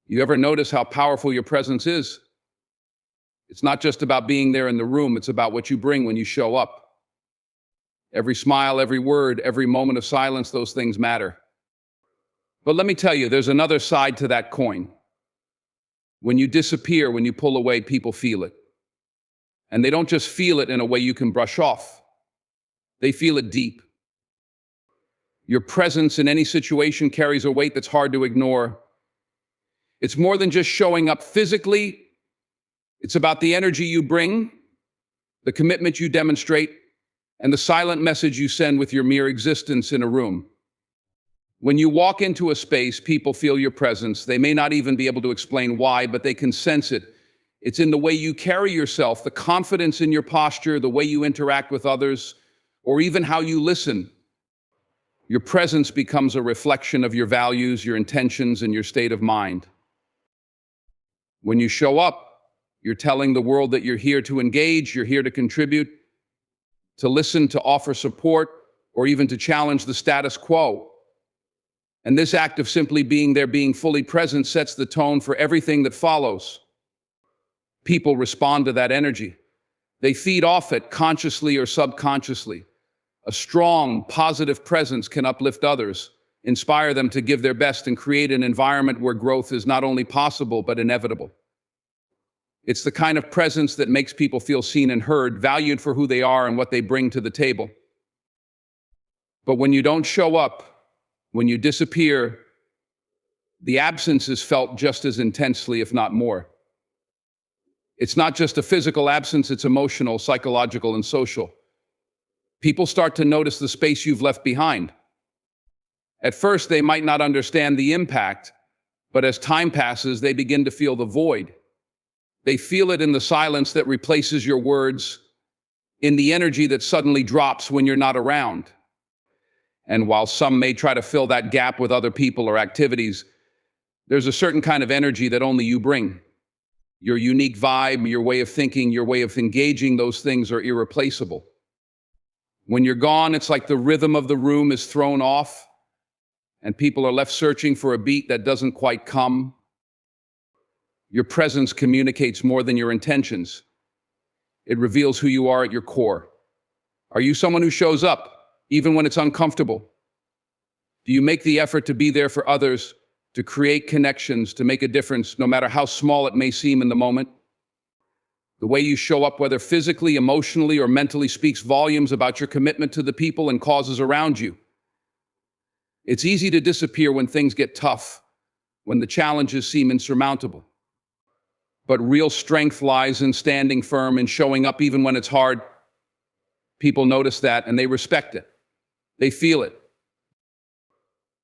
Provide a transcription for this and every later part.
You ever notice how powerful your presence is? It's not just about being there in the room, it's about what you bring when you show up. Every smile, every word, every moment of silence, those things matter. But let me tell you, there's another side to that coin. When you disappear, when you pull away, people feel it. And they don't just feel it in a way you can brush off. They feel it deep. Your presence in any situation carries a weight that's hard to ignore. It's more than just showing up physically. It's about the energy you bring, the commitment you demonstrate, and the silent message you send with your mere existence in a room. When you walk into a space, people feel your presence. They may not even be able to explain why, but they can sense it. It's in the way you carry yourself, the confidence in your posture, the way you interact with others, or even how you listen. Your presence becomes a reflection of your values, your intentions, and your state of mind. When you show up, you're telling the world that you're here to engage, you're here to contribute, to listen, to offer support, or even to challenge the status quo. And this act of simply being there, being fully present, sets the tone for everything that follows. People respond to that energy. They feed off it consciously or subconsciously. A strong, positive presence can uplift others, inspire them to give their best, and create an environment where growth is not only possible, but inevitable. It's the kind of presence that makes people feel seen and heard, valued for who they are and what they bring to the table. But when you don't show up, when you disappear, the absence is felt just as intensely, if not more. It's not just a physical absence, it's emotional, psychological, and social. People start to notice the space you've left behind. At first, they might not understand the impact, but as time passes, they begin to feel the void. They feel it in the silence that replaces your words, in the energy that suddenly drops when you're not around. And while some may try to fill that gap with other people or activities, there's a certain kind of energy that only you bring. Your unique vibe, your way of thinking, your way of engaging, those things are irreplaceable. When you're gone, it's like the rhythm of the room is thrown off, and people are left searching for a beat that doesn't quite come. Your presence communicates more than your intentions. It reveals who you are at your core. Are you someone who shows up, even when it's uncomfortable? Do you make the effort to be there for others, to create connections, to make a difference, no matter how small it may seem in the moment? The way you show up, whether physically, emotionally, or mentally, speaks volumes about your commitment to the people and causes around you. It's easy to disappear when things get tough, when the challenges seem insurmountable. But real strength lies in standing firm and showing up even when it's hard. People notice that and they respect it. They feel it.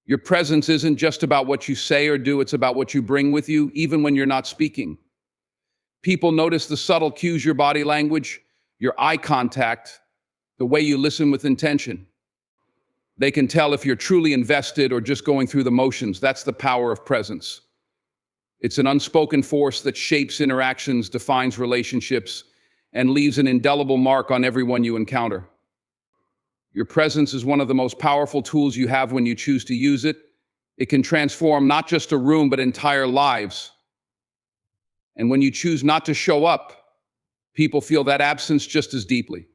Your presence isn't just about what you say or do, it's about what you bring with you, even when you're not speaking. People notice the subtle cues, your body language, your eye contact, the way you listen with intention. They can tell if you're truly invested or just going through the motions. That's the power of presence. It's an unspoken force that shapes interactions, defines relationships, and leaves an indelible mark on everyone you encounter. Your presence is one of the most powerful tools you have when you choose to use it. It can transform not just a room, but entire lives. And when you choose not to show up, people feel that absence just as deeply.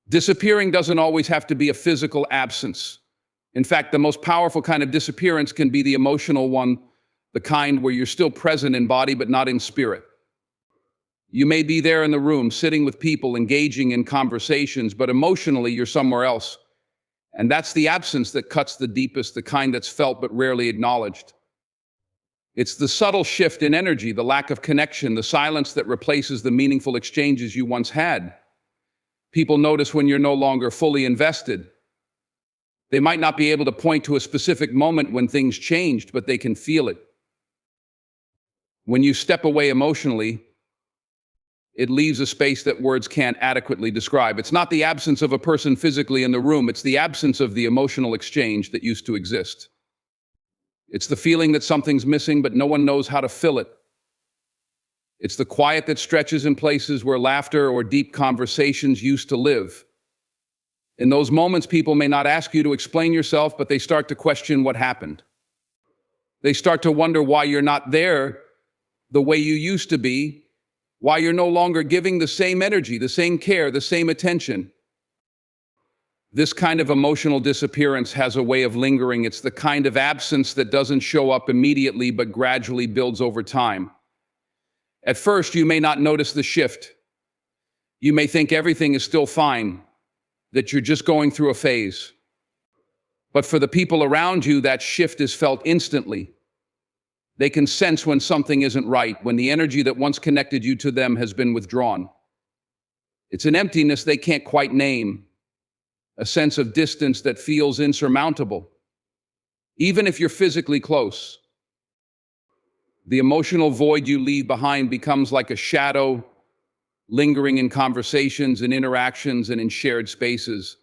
Disappearing doesn't always have to be a physical absence. In fact, the most powerful kind of disappearance can be the emotional one, the kind where you're still present in body but not in spirit. You may be there in the room, sitting with people, engaging in conversations, but emotionally you're somewhere else. And that's the absence that cuts the deepest, the kind that's felt but rarely acknowledged. It's the subtle shift in energy, the lack of connection, the silence that replaces the meaningful exchanges you once had. People notice when you're no longer fully invested. They might not be able to point to a specific moment when things changed, but they can feel it. When you step away emotionally, it leaves a space that words can't adequately describe. It's not the absence of a person physically in the room, it's the absence of the emotional exchange that used to exist. It's the feeling that something's missing, but no one knows how to fill it. It's the quiet that stretches in places where laughter or deep conversations used to live. In those moments, people may not ask you to explain yourself, but they start to question what happened. They start to wonder why you're not there the way you used to be, why you're no longer giving the same energy, the same care, the same attention. This kind of emotional disappearance has a way of lingering. It's the kind of absence that doesn't show up immediately but gradually builds over time. At first, you may not notice the shift. You may think everything is still fine, that you're just going through a phase. But for the people around you, that shift is felt instantly. They can sense when something isn't right, when the energy that once connected you to them has been withdrawn. It's an emptiness they can't quite name, a sense of distance that feels insurmountable, even if you're physically close. The emotional void you leave behind becomes like a shadow, lingering in conversations and interactions and in shared spaces.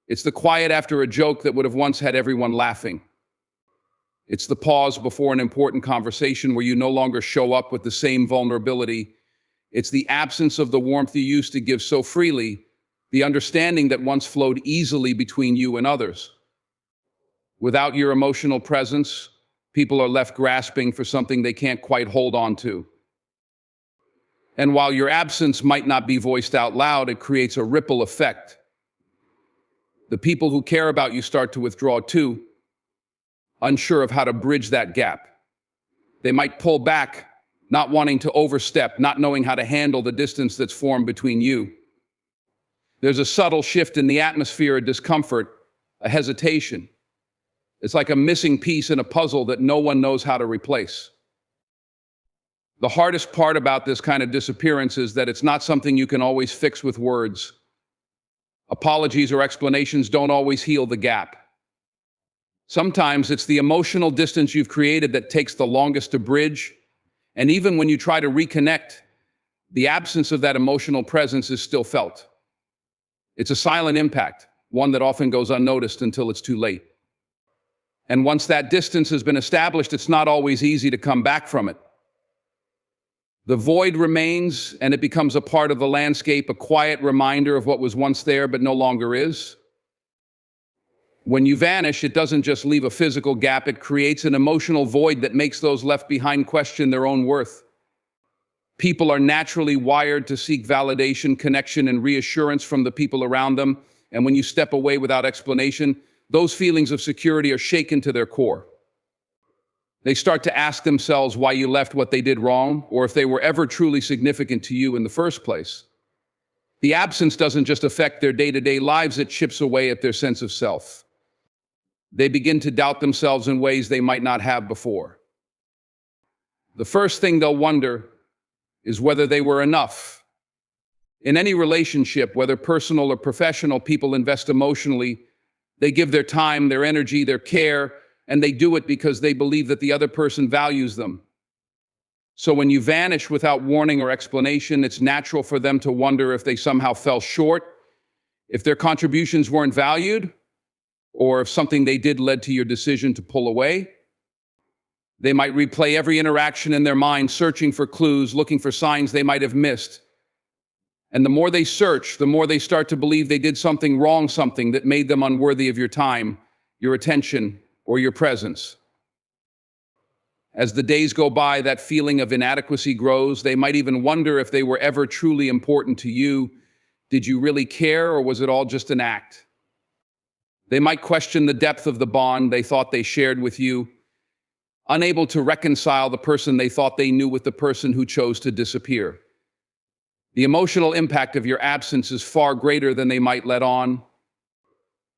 It's the quiet after a joke that would have once had everyone laughing. It's the pause before an important conversation where you no longer show up with the same vulnerability. It's the absence of the warmth you used to give so freely, the understanding that once flowed easily between you and others. Without your emotional presence, people are left grasping for something they can't quite hold on to. And while your absence might not be voiced out loud, it creates a ripple effect. The people who care about you start to withdraw too, unsure of how to bridge that gap. They might pull back, not wanting to overstep, not knowing how to handle the distance that's formed between you. There's a subtle shift in the atmosphere, a discomfort, a hesitation. It's like a missing piece in a puzzle that no one knows how to replace. The hardest part about this kind of disappearance is that it's not something you can always fix with words. Apologies or explanations don't always heal the gap. Sometimes it's the emotional distance you've created that takes the longest to bridge, and even when you try to reconnect, the absence of that emotional presence is still felt. It's a silent impact, one that often goes unnoticed until it's too late. And once that distance has been established, it's not always easy to come back from it. The void remains, and it becomes a part of the landscape, a quiet reminder of what was once there but no longer is. When you vanish, it doesn't just leave a physical gap, it creates an emotional void that makes those left behind question their own worth. People are naturally wired to seek validation, connection, and reassurance from the people around them, and when you step away without explanation, those feelings of security are shaken to their core. They start to ask themselves why you left, what they did wrong, or if they were ever truly significant to you in the first place. The absence doesn't just affect their day-to-day lives, it chips away at their sense of self. They begin to doubt themselves in ways they might not have before. The first thing they'll wonder is whether they were enough. In any relationship, whether personal or professional, people invest emotionally. They give their time, their energy, their care, and they do it because they believe that the other person values them. So when you vanish without warning or explanation, it's natural for them to wonder if they somehow fell short, if their contributions weren't valued, or if something they did led to your decision to pull away. They might replay every interaction in their mind, searching for clues, looking for signs they might have missed. And the more they search, the more they start to believe they did something wrong, something that made them unworthy of your time, your attention, or your presence. As the days go by, that feeling of inadequacy grows. They might even wonder if they were ever truly important to you. Did you really care, or was it all just an act? They might question the depth of the bond they thought they shared with you, unable to reconcile the person they thought they knew with the person who chose to disappear. The emotional impact of your absence is far greater than they might let on.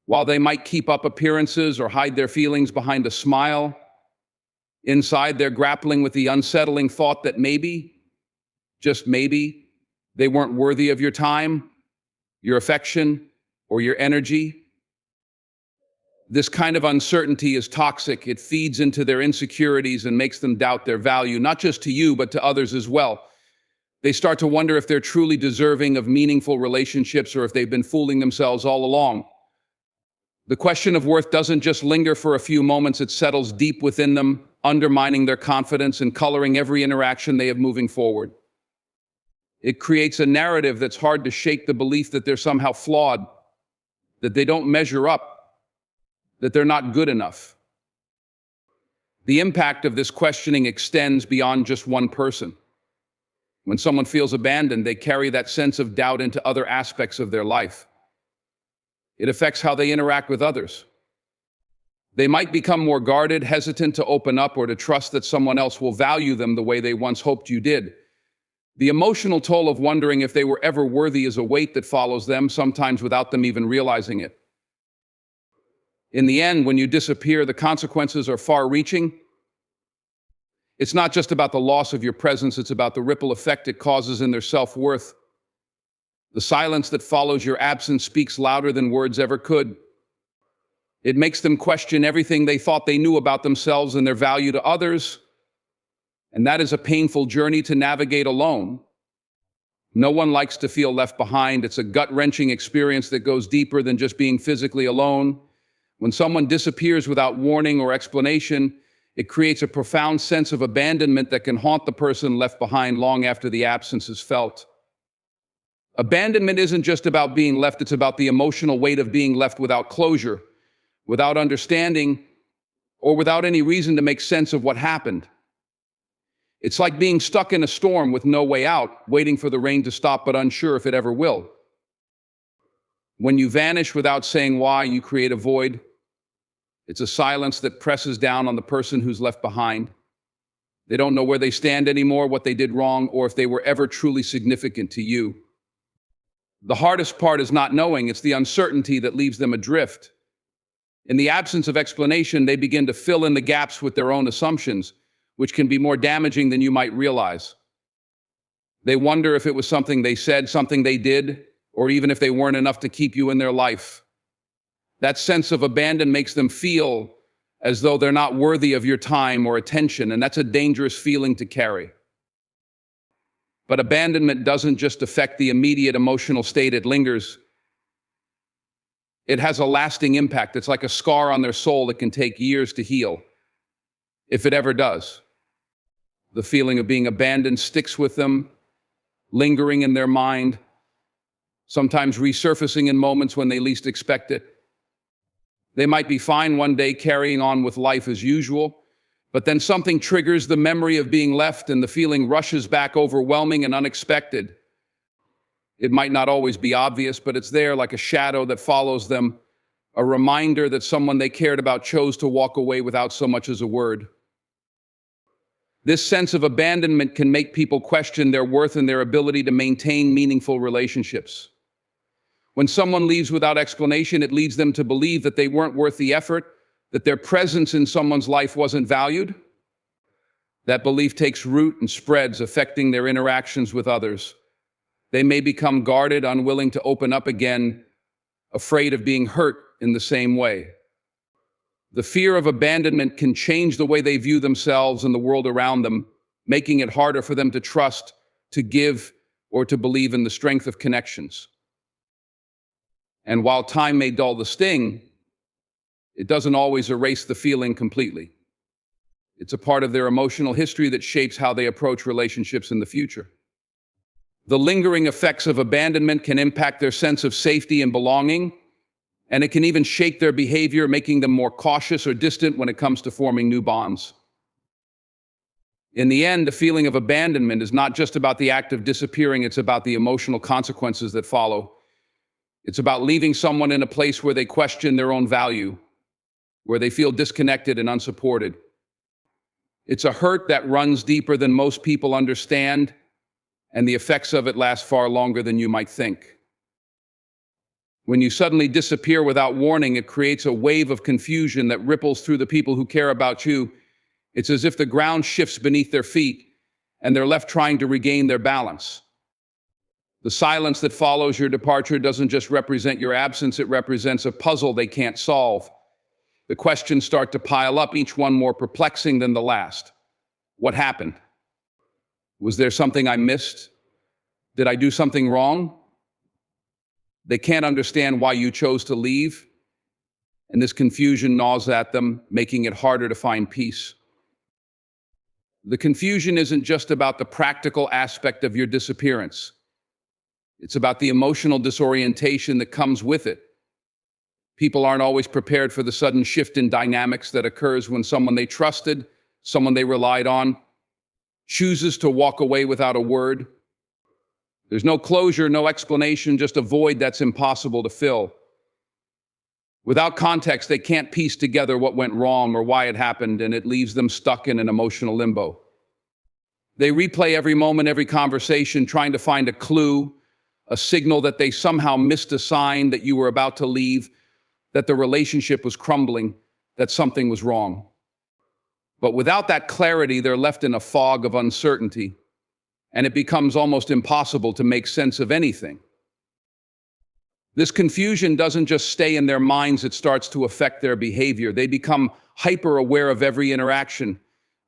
While they might keep up appearances or hide their feelings behind a smile, inside they're grappling with the unsettling thought that maybe, just maybe, they weren't worthy of your time, your affection, or your energy. This kind of uncertainty is toxic. It feeds into their insecurities and makes them doubt their value, not just to you, but to others as well. They start to wonder if they're truly deserving of meaningful relationships or if they've been fooling themselves all along. The question of worth doesn't just linger for a few moments, it settles deep within them, undermining their confidence and coloring every interaction they have moving forward. It creates a narrative that's hard to shake, the belief that they're somehow flawed, that they don't measure up, that they're not good enough. The impact of this questioning extends beyond just one person. When someone feels abandoned, they carry that sense of doubt into other aspects of their life. It affects how they interact with others. They might become more guarded, hesitant to open up or to trust that someone else will value them the way they once hoped you did. The emotional toll of wondering if they were ever worthy is a weight that follows them, sometimes without them even realizing it. In the end, when you disappear, the consequences are far-reaching. It's not just about the loss of your presence, it's about the ripple effect it causes in their self-worth. The silence that follows your absence speaks louder than words ever could. It makes them question everything they thought they knew about themselves and their value to others. And that is a painful journey to navigate alone. No one likes to feel left behind. It's a gut-wrenching experience that goes deeper than just being physically alone. When someone disappears without warning or explanation, it creates a profound sense of abandonment that can haunt the person left behind long after the absence is felt. Abandonment isn't just about being left, it's about the emotional weight of being left without closure, without understanding, or without any reason to make sense of what happened. It's like being stuck in a storm with no way out, waiting for the rain to stop but unsure if it ever will. When you vanish without saying why, you create a void. It's a silence that presses down on the person who's left behind. They don't know where they stand anymore, what they did wrong, or if they were ever truly significant to you. The hardest part is not knowing, it's the uncertainty that leaves them adrift. In the absence of explanation, they begin to fill in the gaps with their own assumptions, which can be more damaging than you might realize. They wonder if it was something they said, something they did, or even if they weren't enough to keep you in their life. That sense of abandon makes them feel as though they're not worthy of your time or attention, and that's a dangerous feeling to carry. But abandonment doesn't just affect the immediate emotional state, it lingers. It has a lasting impact. It's like a scar on their soul that can take years to heal, if it ever does. The feeling of being abandoned sticks with them, lingering in their mind, sometimes resurfacing in moments when they least expect it. They might be fine one day, carrying on with life as usual, but then something triggers the memory of being left and the feeling rushes back, overwhelming and unexpected. It might not always be obvious, but it's there like a shadow that follows them, a reminder that someone they cared about chose to walk away without so much as a word. This sense of abandonment can make people question their worth and their ability to maintain meaningful relationships. When someone leaves without explanation, it leads them to believe that they weren't worth the effort, that their presence in someone's life wasn't valued. That belief takes root and spreads, affecting their interactions with others. They may become guarded, unwilling to open up again, afraid of being hurt in the same way. The fear of abandonment can change the way they view themselves and the world around them, making it harder for them to trust, to give, or to believe in the strength of connections. And while time may dull the sting, it doesn't always erase the feeling completely. It's a part of their emotional history that shapes how they approach relationships in the future. The lingering effects of abandonment can impact their sense of safety and belonging, and it can even shape their behavior, making them more cautious or distant when it comes to forming new bonds. In the end, the feeling of abandonment is not just about the act of disappearing, it's about the emotional consequences that follow. It's about leaving someone in a place where they question their own value, where they feel disconnected and unsupported. It's a hurt that runs deeper than most people understand, and the effects of it last far longer than you might think. When you suddenly disappear without warning, it creates a wave of confusion that ripples through the people who care about you. It's as if the ground shifts beneath their feet, and they're left trying to regain their balance. The silence that follows your departure doesn't just represent your absence, it represents a puzzle they can't solve. The questions start to pile up, each one more perplexing than the last. What happened? Was there something I missed? Did I do something wrong? They can't understand why you chose to leave, and this confusion gnaws at them, making it harder to find peace. The confusion isn't just about the practical aspect of your disappearance. It's about the emotional disorientation that comes with it. People aren't always prepared for the sudden shift in dynamics that occurs when someone they trusted, someone they relied on, chooses to walk away without a word. There's no closure, no explanation, just a void that's impossible to fill. Without context, they can't piece together what went wrong or why it happened, and it leaves them stuck in an emotional limbo. They replay every moment, every conversation, trying to find a clue, a signal that they somehow missed a sign that you were about to leave, that the relationship was crumbling, that something was wrong. But without that clarity, they're left in a fog of uncertainty, and it becomes almost impossible to make sense of anything. This confusion doesn't just stay in their minds, it starts to affect their behavior. They become hyper-aware of every interaction,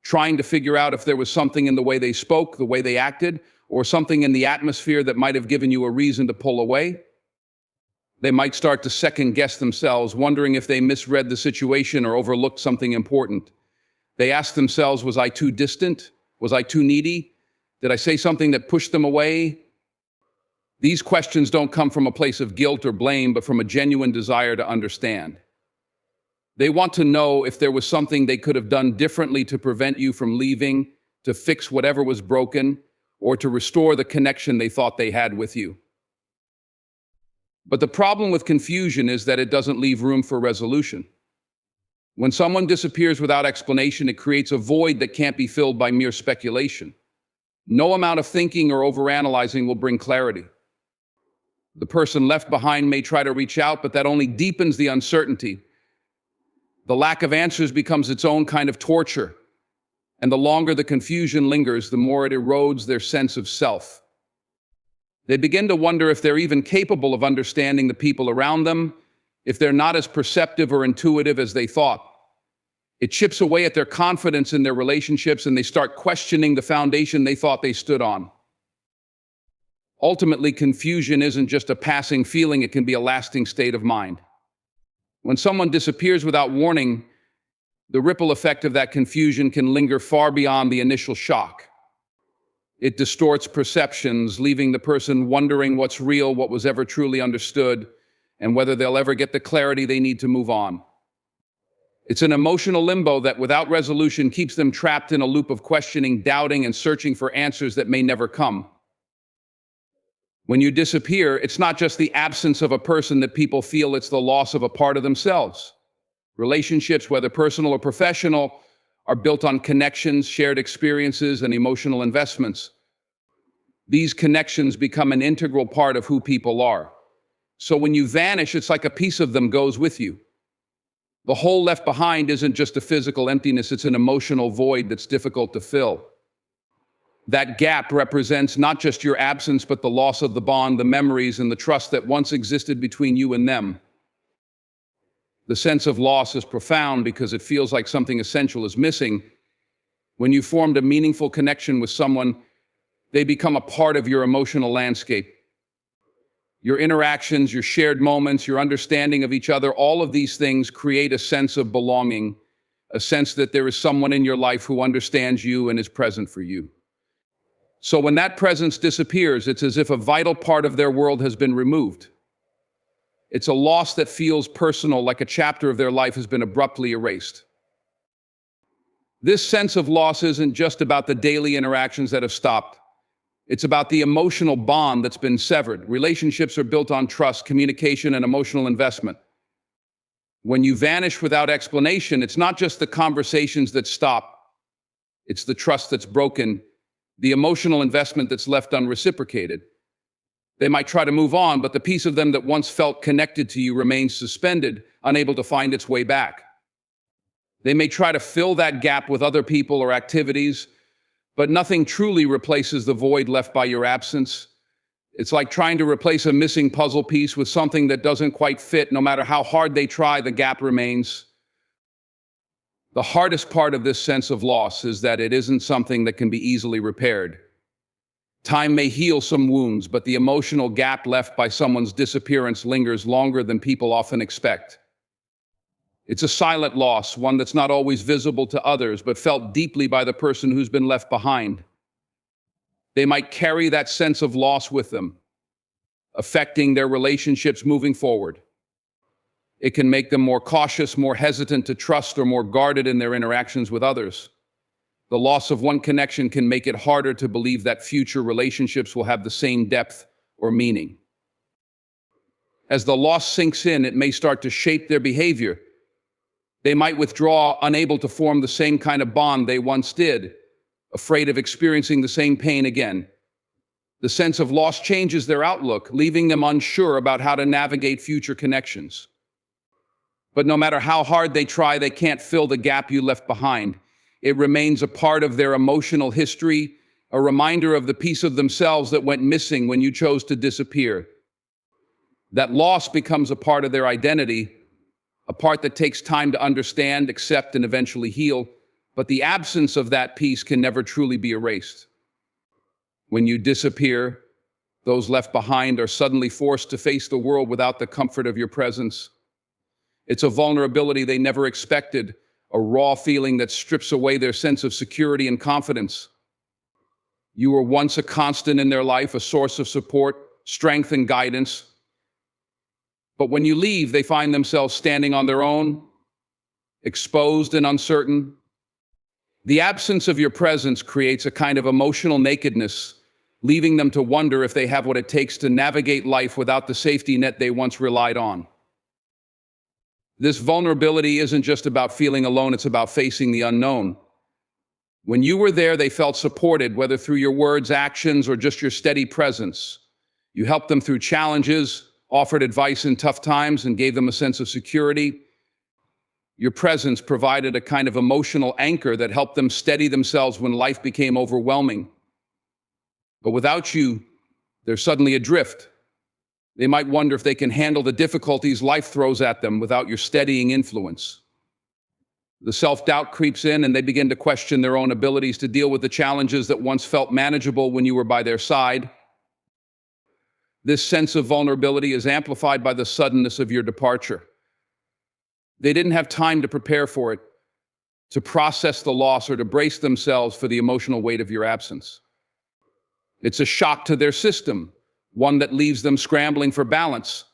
trying to figure out if there was something in the way they spoke, the way they acted, or something in the atmosphere that might have given you a reason to pull away. They might start to second-guess themselves, wondering if they misread the situation or overlooked something important. They ask themselves, was I too distant? Was I too needy? Did I say something that pushed them away? These questions don't come from a place of guilt or blame, but from a genuine desire to understand. They want to know if there was something they could have done differently to prevent you from leaving, to fix whatever was broken, or to restore the connection they thought they had with you. But the problem with confusion is that it doesn't leave room for resolution. When someone disappears without explanation, it creates a void that can't be filled by mere speculation. No amount of thinking or overanalyzing will bring clarity. The person left behind may try to reach out, but that only deepens the uncertainty. The lack of answers becomes its own kind of torture, and the longer the confusion lingers, the more it erodes their sense of self. They begin to wonder if they're even capable of understanding the people around them, if they're not as perceptive or intuitive as they thought. It chips away at their confidence in their relationships, and they start questioning the foundation they thought they stood on. Ultimately, confusion isn't just a passing feeling, it can be a lasting state of mind. When someone disappears without warning, the ripple effect of that confusion can linger far beyond the initial shock. It distorts perceptions, leaving the person wondering what's real, what was ever truly understood, and whether they'll ever get the clarity they need to move on. It's an emotional limbo that, without resolution, keeps them trapped in a loop of questioning, doubting, and searching for answers that may never come. When you disappear, it's not just the absence of a person that people feel, it's the loss of a part of themselves. Relationships, whether personal or professional, are built on connections, shared experiences, and emotional investments. These connections become an integral part of who people are. So when you vanish, it's like a piece of them goes with you. The hole left behind isn't just a physical emptiness, it's an emotional void that's difficult to fill. That gap represents not just your absence, but the loss of the bond, the memories, and the trust that once existed between you and them. The sense of loss is profound because it feels like something essential is missing. When you formed a meaningful connection with someone, they become a part of your emotional landscape. Your interactions, your shared moments, your understanding of each other, all of these things create a sense of belonging, a sense that there is someone in your life who understands you and is present for you. So when that presence disappears, it's as if a vital part of their world has been removed. It's a loss that feels personal, like a chapter of their life has been abruptly erased. This sense of loss isn't just about the daily interactions that have stopped. It's about the emotional bond that's been severed. Relationships are built on trust, communication, and emotional investment. When you vanish without explanation, it's not just the conversations that stop. It's the trust that's broken, the emotional investment that's left unreciprocated. They might try to move on, but the piece of them that once felt connected to you remains suspended, unable to find its way back. They may try to fill that gap with other people or activities, but nothing truly replaces the void left by your absence. It's like trying to replace a missing puzzle piece with something that doesn't quite fit. No matter how hard they try, the gap remains. The hardest part of this sense of loss is that it isn't something that can be easily repaired. Time may heal some wounds, but the emotional gap left by someone's disappearance lingers longer than people often expect. It's a silent loss, one that's not always visible to others, but felt deeply by the person who's been left behind. They might carry that sense of loss with them, affecting their relationships moving forward. It can make them more cautious, more hesitant to trust, or more guarded in their interactions with others. The loss of one connection can make it harder to believe that future relationships will have the same depth or meaning. As the loss sinks in, it may start to shape their behavior. They might withdraw, unable to form the same kind of bond they once did, afraid of experiencing the same pain again. The sense of loss changes their outlook, leaving them unsure about how to navigate future connections. But no matter how hard they try, they can't fill the gap you left behind. It remains a part of their emotional history, a reminder of the piece of themselves that went missing when you chose to disappear. That loss becomes a part of their identity, a part that takes time to understand, accept, and eventually heal. But the absence of that piece can never truly be erased. When you disappear, those left behind are suddenly forced to face the world without the comfort of your presence. It's a vulnerability they never expected, a raw feeling that strips away their sense of security and confidence. You were once a constant in their life, a source of support, strength, and guidance. But when you leave, they find themselves standing on their own, exposed and uncertain. The absence of your presence creates a kind of emotional nakedness, leaving them to wonder if they have what it takes to navigate life without the safety net they once relied on. This vulnerability isn't just about feeling alone, it's about facing the unknown. When you were there, they felt supported, whether through your words, actions, or just your steady presence. You helped them through challenges, offered advice in tough times, and gave them a sense of security. Your presence provided a kind of emotional anchor that helped them steady themselves when life became overwhelming. But without you, they're suddenly adrift. They might wonder if they can handle the difficulties life throws at them without your steadying influence. The self-doubt creeps in, and they begin to question their own abilities to deal with the challenges that once felt manageable when you were by their side. This sense of vulnerability is amplified by the suddenness of your departure. They didn't have time to prepare for it, to process the loss, or to brace themselves for the emotional weight of your absence. It's a shock to their system, one that leaves them scrambling for balance.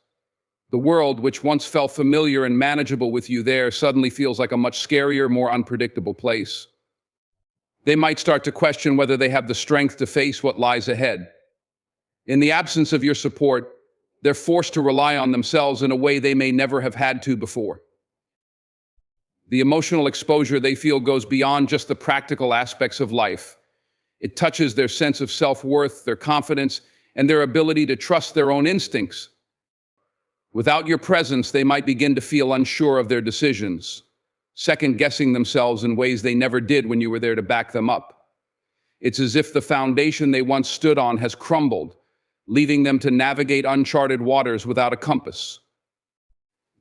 The world, which once felt familiar and manageable with you there, suddenly feels like a much scarier, more unpredictable place. They might start to question whether they have the strength to face what lies ahead. In the absence of your support, they're forced to rely on themselves in a way they may never have had to before. The emotional exposure they feel goes beyond just the practical aspects of life. It touches their sense of self-worth, their confidence, and their ability to trust their own instincts. Without your presence, they might begin to feel unsure of their decisions, second-guessing themselves in ways they never did when you were there to back them up. It's as if the foundation they once stood on has crumbled, leaving them to navigate uncharted waters without a compass.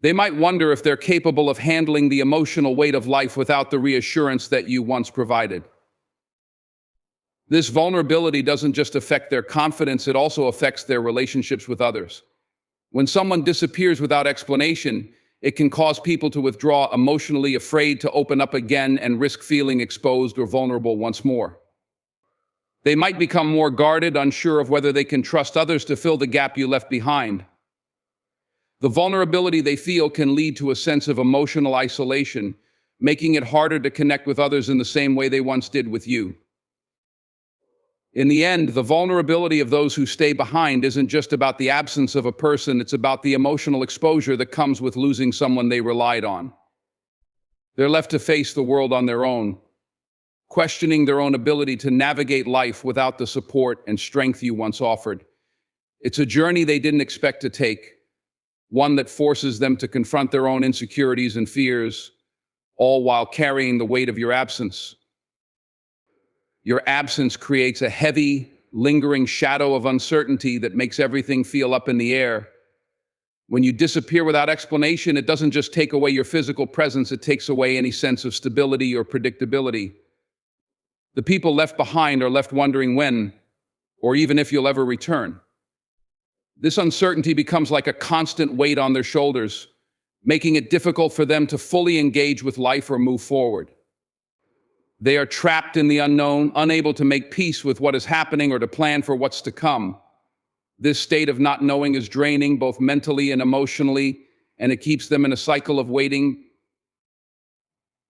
They might wonder if they're capable of handling the emotional weight of life without the reassurance that you once provided. This vulnerability doesn't just affect their confidence, it also affects their relationships with others. When someone disappears without explanation, it can cause people to withdraw, emotionally afraid to open up again and risk feeling exposed or vulnerable once more. They might become more guarded, unsure of whether they can trust others to fill the gap you left behind. The vulnerability they feel can lead to a sense of emotional isolation, making it harder to connect with others in the same way they once did with you. In the end, the vulnerability of those who stay behind isn't just about the absence of a person, it's about the emotional exposure that comes with losing someone they relied on. They're left to face the world on their own, questioning their own ability to navigate life without the support and strength you once offered. It's a journey they didn't expect to take, one that forces them to confront their own insecurities and fears, all while carrying the weight of your absence. Your absence creates a heavy, lingering shadow of uncertainty that makes everything feel up in the air. When you disappear without explanation, it doesn't just take away your physical presence, it takes away any sense of stability or predictability. The people left behind are left wondering when, or even if you'll ever return. This uncertainty becomes like a constant weight on their shoulders, making it difficult for them to fully engage with life or move forward. They are trapped in the unknown, unable to make peace with what is happening or to plan for what's to come. This state of not knowing is draining, both mentally and emotionally, and it keeps them in a cycle of waiting.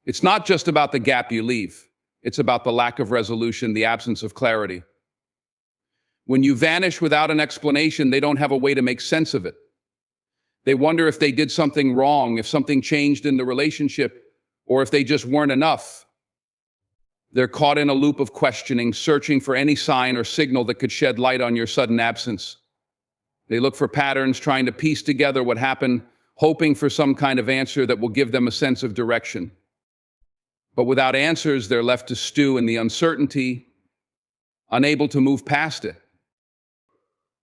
It's not just about the gap you leave. It's about the lack of resolution, the absence of clarity. When you vanish without an explanation, they don't have a way to make sense of it. They wonder if they did something wrong, if something changed in the relationship, or if they just weren't enough. They're caught in a loop of questioning, searching for any sign or signal that could shed light on your sudden absence. They look for patterns, trying to piece together what happened, hoping for some kind of answer that will give them a sense of direction. But without answers, they're left to stew in the uncertainty, unable to move past it.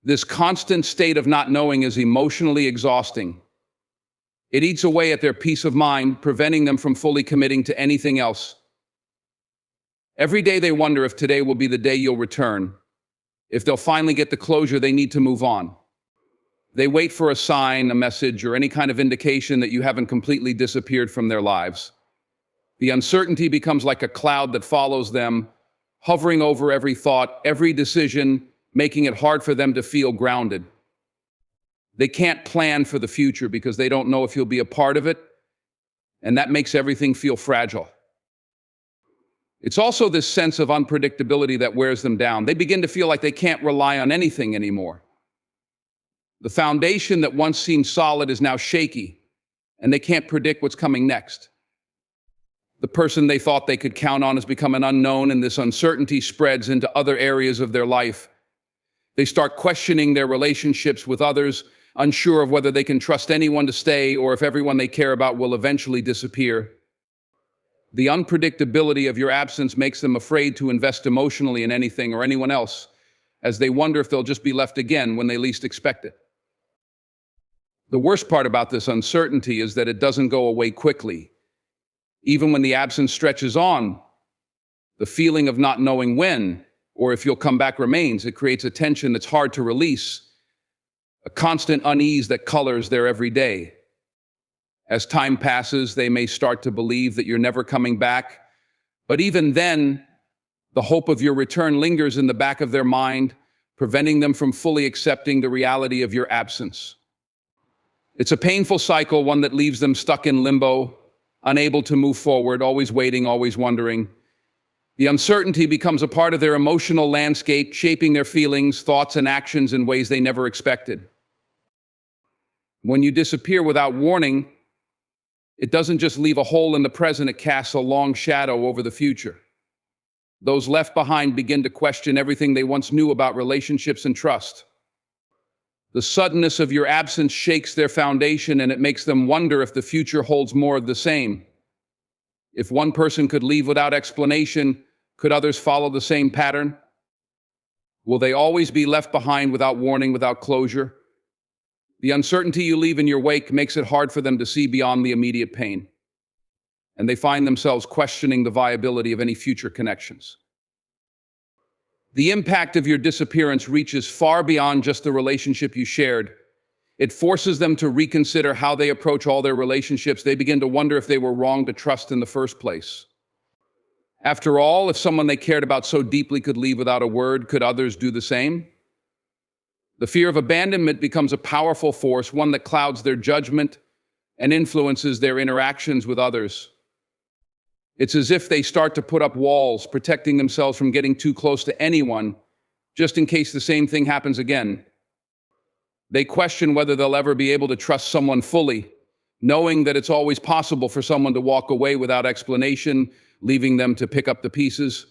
This constant state of not knowing is emotionally exhausting. It eats away at their peace of mind, preventing them from fully committing to anything else. Every day they wonder if today will be the day you'll return, if they'll finally get the closure they need to move on. They wait for a sign, a message, or any kind of indication that you haven't completely disappeared from their lives. The uncertainty becomes like a cloud that follows them, hovering over every thought, every decision, making it hard for them to feel grounded. They can't plan for the future because they don't know if you'll be a part of it, and that makes everything feel fragile. It's also this sense of unpredictability that wears them down. They begin to feel like they can't rely on anything anymore. The foundation that once seemed solid is now shaky, and they can't predict what's coming next. The person they thought they could count on has become an unknown, and this uncertainty spreads into other areas of their life. They start questioning their relationships with others, unsure of whether they can trust anyone to stay or if everyone they care about will eventually disappear. The unpredictability of your absence makes them afraid to invest emotionally in anything or anyone else, as they wonder if they'll just be left again when they least expect it. The worst part about this uncertainty is that it doesn't go away quickly. Even when the absence stretches on, the feeling of not knowing when or if you'll come back remains. It creates a tension that's hard to release, a constant unease that colors their every day. As time passes, they may start to believe that you're never coming back, but even then, the hope of your return lingers in the back of their mind, preventing them from fully accepting the reality of your absence. It's a painful cycle, one that leaves them stuck in limbo, unable to move forward, always waiting, always wondering. The uncertainty becomes a part of their emotional landscape, shaping their feelings, thoughts, and actions in ways they never expected. When you disappear without warning, it doesn't just leave a hole in the present, it casts a long shadow over the future. Those left behind begin to question everything they once knew about relationships and trust. The suddenness of your absence shakes their foundation, and it makes them wonder if the future holds more of the same. If one person could leave without explanation, could others follow the same pattern? Will they always be left behind without warning, without closure? The uncertainty you leave in your wake makes it hard for them to see beyond the immediate pain, and they find themselves questioning the viability of any future connections. The impact of your disappearance reaches far beyond just the relationship you shared. It forces them to reconsider how they approach all their relationships. They begin to wonder if they were wrong to trust in the first place. After all, if someone they cared about so deeply could leave without a word, could others do the same? The fear of abandonment becomes a powerful force, one that clouds their judgment and influences their interactions with others. It's as if they start to put up walls, protecting themselves from getting too close to anyone, just in case the same thing happens again. They question whether they'll ever be able to trust someone fully, knowing that it's always possible for someone to walk away without explanation, leaving them to pick up the pieces.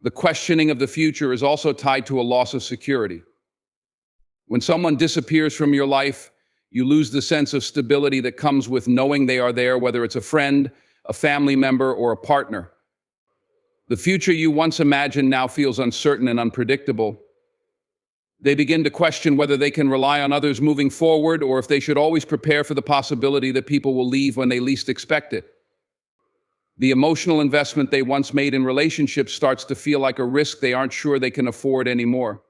The questioning of the future is also tied to a loss of security. When someone disappears from your life, you lose the sense of stability that comes with knowing they are there, whether it's a friend, a family member, or a partner. The future you once imagined now feels uncertain and unpredictable. They begin to question whether they can rely on others moving forward, or if they should always prepare for the possibility that people will leave when they least expect it. The emotional investment they once made in relationships starts to feel like a risk they aren't sure they can afford anymore.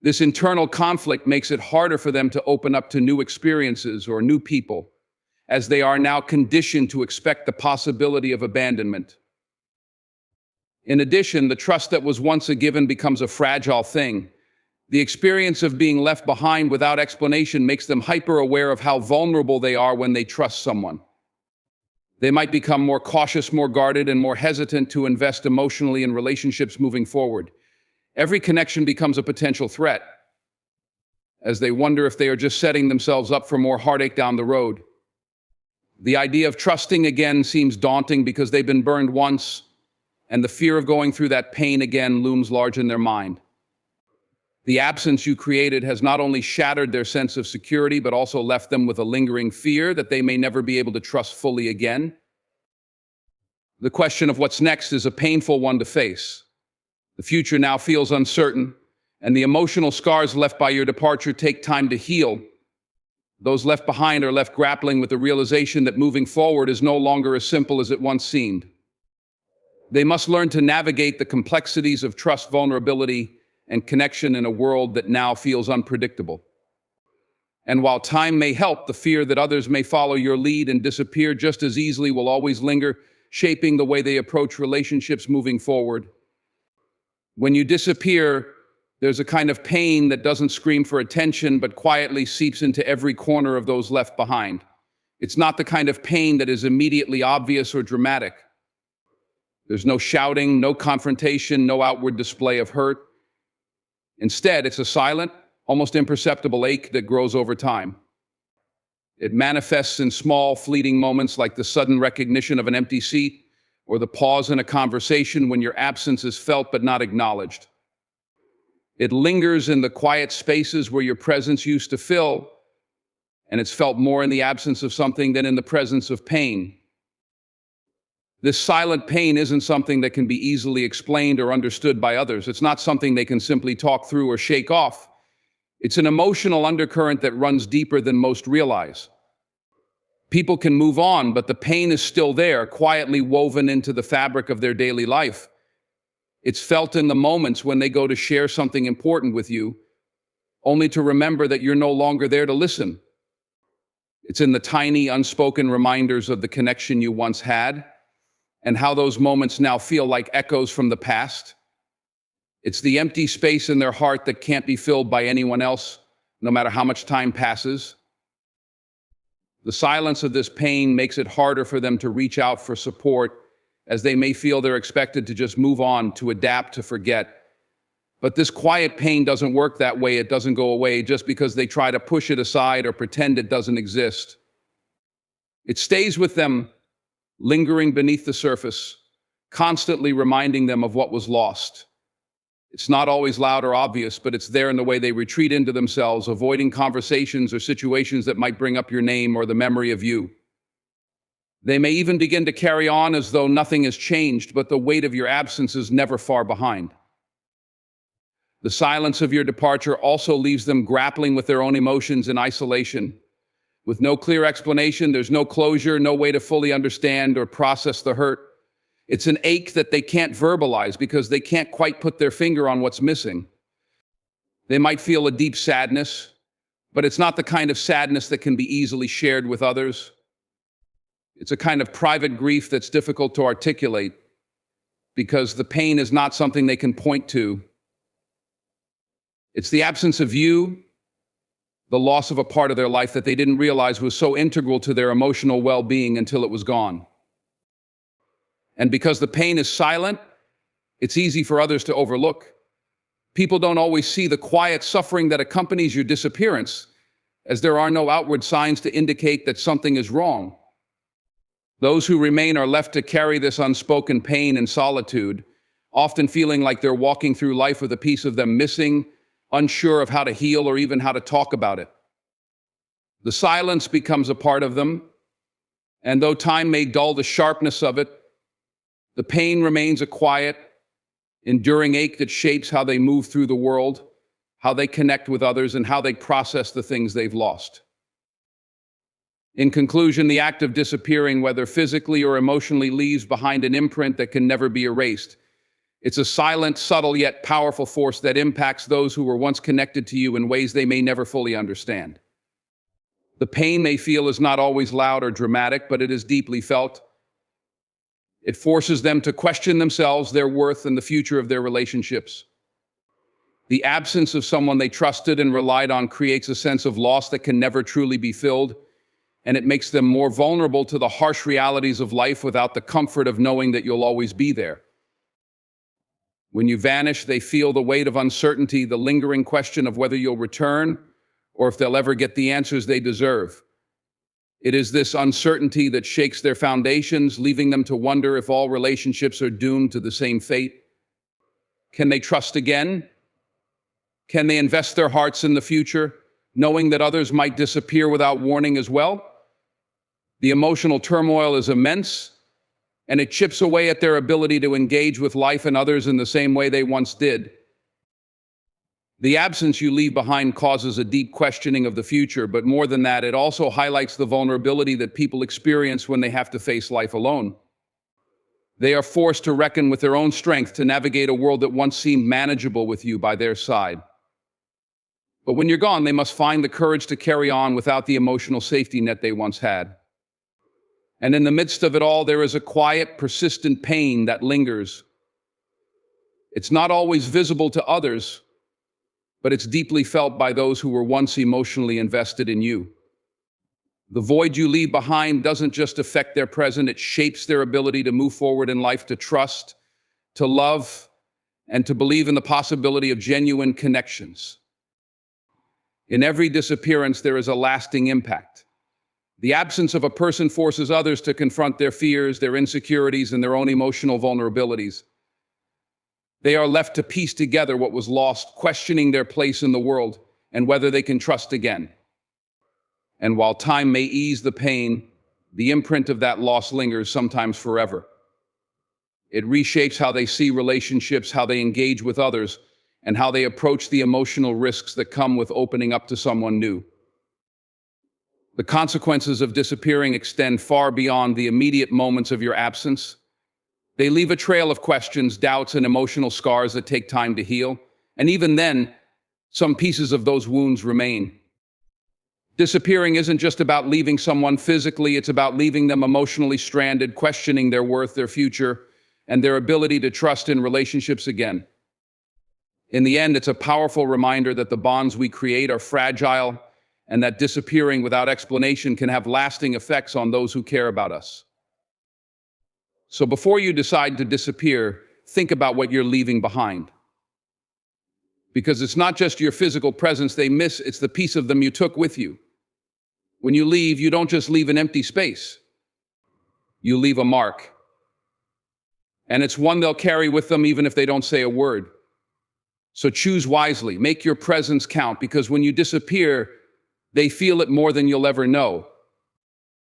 This internal conflict makes it harder for them to open up to new experiences or new people, as they are now conditioned to expect the possibility of abandonment. In addition, the trust that was once a given becomes a fragile thing. The experience of being left behind without explanation makes them hyper-aware of how vulnerable they are when they trust someone. They might become more cautious, more guarded, and more hesitant to invest emotionally in relationships moving forward. Every connection becomes a potential threat, as they wonder if they are just setting themselves up for more heartache down the road. The idea of trusting again seems daunting because they've been burned once, and the fear of going through that pain again looms large in their mind. The absence you created has not only shattered their sense of security, but also left them with a lingering fear that they may never be able to trust fully again. The question of what's next is a painful one to face. The future now feels uncertain, and the emotional scars left by your departure take time to heal. Those left behind are left grappling with the realization that moving forward is no longer as simple as it once seemed. They must learn to navigate the complexities of trust, vulnerability, and connection in a world that now feels unpredictable. And while time may help, the fear that others may follow your lead and disappear just as easily will always linger, shaping the way they approach relationships moving forward. When you disappear, there's a kind of pain that doesn't scream for attention, but quietly seeps into every corner of those left behind. It's not the kind of pain that is immediately obvious or dramatic. There's no shouting, no confrontation, no outward display of hurt. Instead, it's a silent, almost imperceptible ache that grows over time. It manifests in small, fleeting moments like the sudden recognition of an empty seat or the pause in a conversation when your absence is felt but not acknowledged. It lingers in the quiet spaces where your presence used to fill, and it's felt more in the absence of something than in the presence of pain. This silent pain isn't something that can be easily explained or understood by others. It's not something they can simply talk through or shake off. It's an emotional undercurrent that runs deeper than most realize. People can move on, but the pain is still there, quietly woven into the fabric of their daily life. It's felt in the moments when they go to share something important with you, only to remember that you're no longer there to listen. It's in the tiny, unspoken reminders of the connection you once had, and how those moments now feel like echoes from the past. It's the empty space in their heart that can't be filled by anyone else, no matter how much time passes. The silence of this pain makes it harder for them to reach out for support, as they may feel they're expected to just move on, to adapt, to forget. But this quiet pain doesn't work that way. It doesn't go away just because they try to push it aside or pretend it doesn't exist. It stays with them, lingering beneath the surface, constantly reminding them of what was lost. It's not always loud or obvious, but it's there in the way they retreat into themselves, avoiding conversations or situations that might bring up your name or the memory of you. They may even begin to carry on as though nothing has changed, but the weight of your absence is never far behind. The silence of your departure also leaves them grappling with their own emotions in isolation. With no clear explanation, there's no closure, no way to fully understand or process the hurt. It's an ache that they can't verbalize because they can't quite put their finger on what's missing. They might feel a deep sadness, but it's not the kind of sadness that can be easily shared with others. It's a kind of private grief that's difficult to articulate because the pain is not something they can point to. It's the absence of you, the loss of a part of their life that they didn't realize was so integral to their emotional well-being until it was gone. And because the pain is silent, it's easy for others to overlook. People don't always see the quiet suffering that accompanies your disappearance, as there are no outward signs to indicate that something is wrong. Those who remain are left to carry this unspoken pain in solitude, often feeling like they're walking through life with a piece of them missing, unsure of how to heal or even how to talk about it. The silence becomes a part of them, and though time may dull the sharpness of it, the pain remains a quiet, enduring ache that shapes how they move through the world, how they connect with others, and how they process the things they've lost. In conclusion, the act of disappearing, whether physically or emotionally, leaves behind an imprint that can never be erased. It's a silent, subtle, yet powerful force that impacts those who were once connected to you in ways they may never fully understand. The pain they feel is not always loud or dramatic, but it is deeply felt. It forces them to question themselves, their worth, and the future of their relationships. The absence of someone they trusted and relied on creates a sense of loss that can never truly be filled, and it makes them more vulnerable to the harsh realities of life without the comfort of knowing that you'll always be there. When you vanish, they feel the weight of uncertainty, the lingering question of whether you'll return or if they'll ever get the answers they deserve. It is this uncertainty that shakes their foundations, leaving them to wonder if all relationships are doomed to the same fate. Can they trust again? Can they invest their hearts in the future, knowing that others might disappear without warning as well? The emotional turmoil is immense, and it chips away at their ability to engage with life and others in the same way they once did. The absence you leave behind causes a deep questioning of the future, but more than that, it also highlights the vulnerability that people experience when they have to face life alone. They are forced to reckon with their own strength to navigate a world that once seemed manageable with you by their side. But when you're gone, they must find the courage to carry on without the emotional safety net they once had. And in the midst of it all, there is a quiet, persistent pain that lingers. It's not always visible to others, but it's deeply felt by those who were once emotionally invested in you. The void you leave behind doesn't just affect their present, it shapes their ability to move forward in life, to trust, to love, and to believe in the possibility of genuine connections. In every disappearance, there is a lasting impact. The absence of a person forces others to confront their fears, their insecurities, and their own emotional vulnerabilities. They are left to piece together what was lost, questioning their place in the world and whether they can trust again. And while time may ease the pain, the imprint of that loss lingers, sometimes forever. It reshapes how they see relationships, how they engage with others, and how they approach the emotional risks that come with opening up to someone new. The consequences of disappearing extend far beyond the immediate moments of your absence. They leave a trail of questions, doubts, and emotional scars that take time to heal. And even then, some pieces of those wounds remain. Disappearing isn't just about leaving someone physically, it's about leaving them emotionally stranded, questioning their worth, their future, and their ability to trust in relationships again. In the end, it's a powerful reminder that the bonds we create are fragile and that disappearing without explanation can have lasting effects on those who care about us. So before you decide to disappear, think about what you're leaving behind. Because it's not just your physical presence they miss, it's the piece of them you took with you. When you leave, you don't just leave an empty space. You leave a mark. And it's one they'll carry with them even if they don't say a word. So choose wisely, make your presence count, because when you disappear, they feel it more than you'll ever know.